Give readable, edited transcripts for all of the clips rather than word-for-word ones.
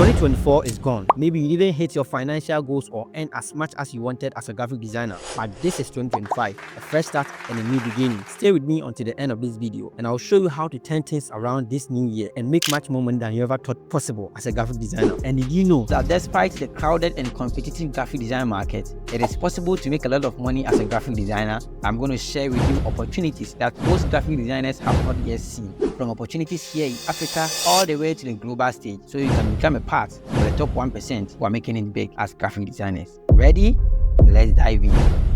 2024 is gone. Maybe you didn't hit your financial goals or earn as much as you wanted as a graphic designer, but this is 2025, a fresh start and a new beginning. Stay with me until the end of this video and I'll show you how to turn things around this new year and make much more money than you ever thought possible as a graphic designer. And did you know that despite the crowded and competitive graphic design market, it is possible to make a lot of money as a graphic designer? I'm going to share with you opportunities that most graphic designers have not yet seen, from opportunities here in Africa all the way to the global stage, so you can become a part of the top 1% who are making it big as graphic designers. Ready? Let's dive in.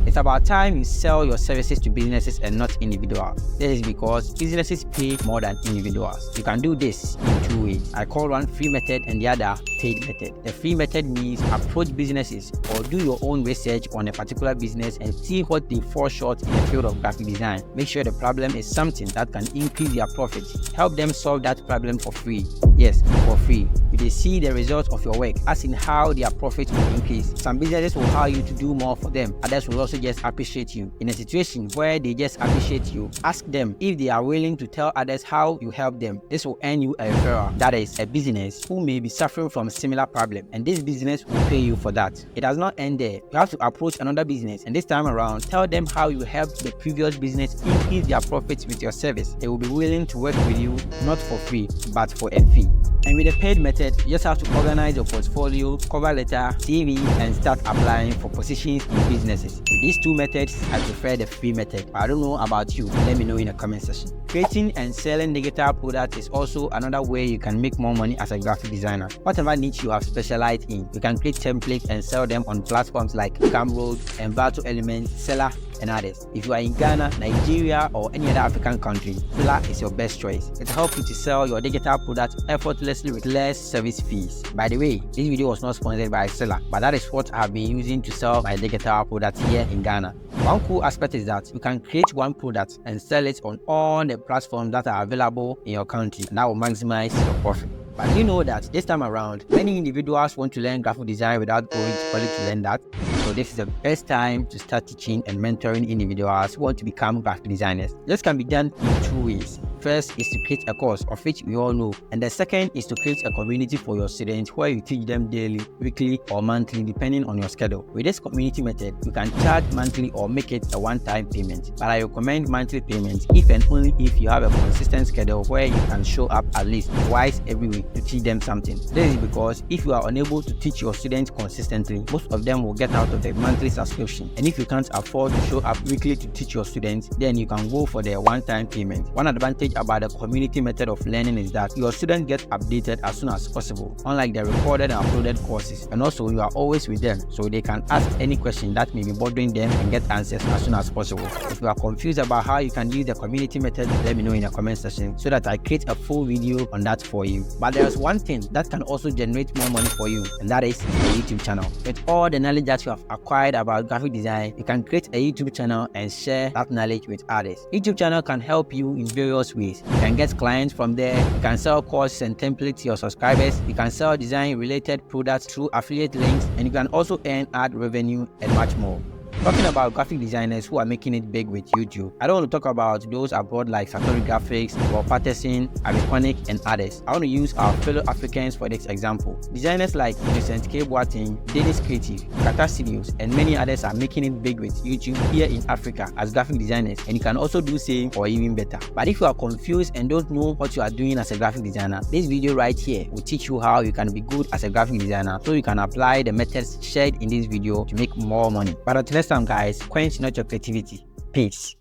It's about time you sell your services to businesses and not individuals. This is because businesses pay more than individuals. You can do this in two ways. I call one free method and the other paid method. The free method means approach businesses or do your own research on a particular business and see what they fall short in the field of graphic design. Make sure the problem is something that can increase their profits. Help them solve that problem for free. Yes, for free. If they see the result of your work, as in how their profits will increase. Some businesses will hire you to do more for them. Others will also just appreciate you. In a situation where they just appreciate you, ask them if they are willing to tell others how you help them. This will earn you a referral. That is, a business who may be suffering from a similar problem, and this business will pay you for that. It does not end there. You have to approach another business, and this time around, tell them how you helped the previous business increase their profits with your service. They will be willing to work with you, not for free, but for a fee. And with the paid method, you just have to organize your portfolio, cover letter, CV, and start applying for positions in businesses. With these two methods, I prefer the free method. I don't know about you. Let me know in the comment section. Creating and selling digital products is also another way you can make more money as a graphic designer. Whatever niche you have specialized in, you can create templates and sell them on platforms like Gumroad, Envato Elements, Seller, and others. If you are in Ghana, Nigeria, or any other African country, Seller is your best choice. It helps you to sell your digital products effortlessly with less service fees. By the way, this video was not sponsored by Seller, but that is what I have been using to sell my digital products here in Ghana. One cool aspect is that you can create one product and sell it on all the platforms that are available in your country, and that will maximize your profit. But you know that this time around, many individuals want to learn graphic design without going to college to learn that. So this is the best time to start teaching and mentoring individuals who want to become graphic designers. This can be done in two ways. First is to create a course, of which we all know, and the second is to create a community for your students where you teach them daily, weekly, or monthly depending on your schedule. With this community method, you can charge monthly or make it a one-time payment, but I recommend monthly payments if and only if you have a consistent schedule where you can show up at least twice every week to teach them something. This is because if you are unable to teach your students consistently, most of them will get out of the monthly subscription, and if you can't afford to show up weekly to teach your students, then you can go for the one-time payment. One advantage about the community method of learning is that your students get updated as soon as possible, unlike the recorded and uploaded courses, and also you are always with them, so they can ask any question that may be bothering them and get answers as soon as possible. If you are confused about how you can use the community method, let me know in the comment section so that I create a full video on that for you. But there's one thing that can also generate more money for you, and that is a YouTube channel. With all the knowledge that you have acquired about graphic design, you can create a YouTube channel and share that knowledge with others. YouTube channel can help you in various ways. You can get clients from there, you can sell courses and templates to your subscribers, you can sell design related products through affiliate links, and you can also earn ad revenue and much more. Talking about graphic designers who are making it big with YouTube, I don't want to talk about those abroad like Satori Graphics, Bob Patterson, Abiconic, and others. I want to use our fellow Africans for this example. Designers like Vincent K. Boateng, Dennis Creative, Kata Studios, and many others are making it big with YouTube here in Africa as graphic designers, and you can also do same or even better. But if you are confused and don't know what you are doing as a graphic designer, this video right here will teach you how you can be good as a graphic designer, so you can apply the methods shared in this video to make more money. But until next time guys, quench not your creativity. Peace.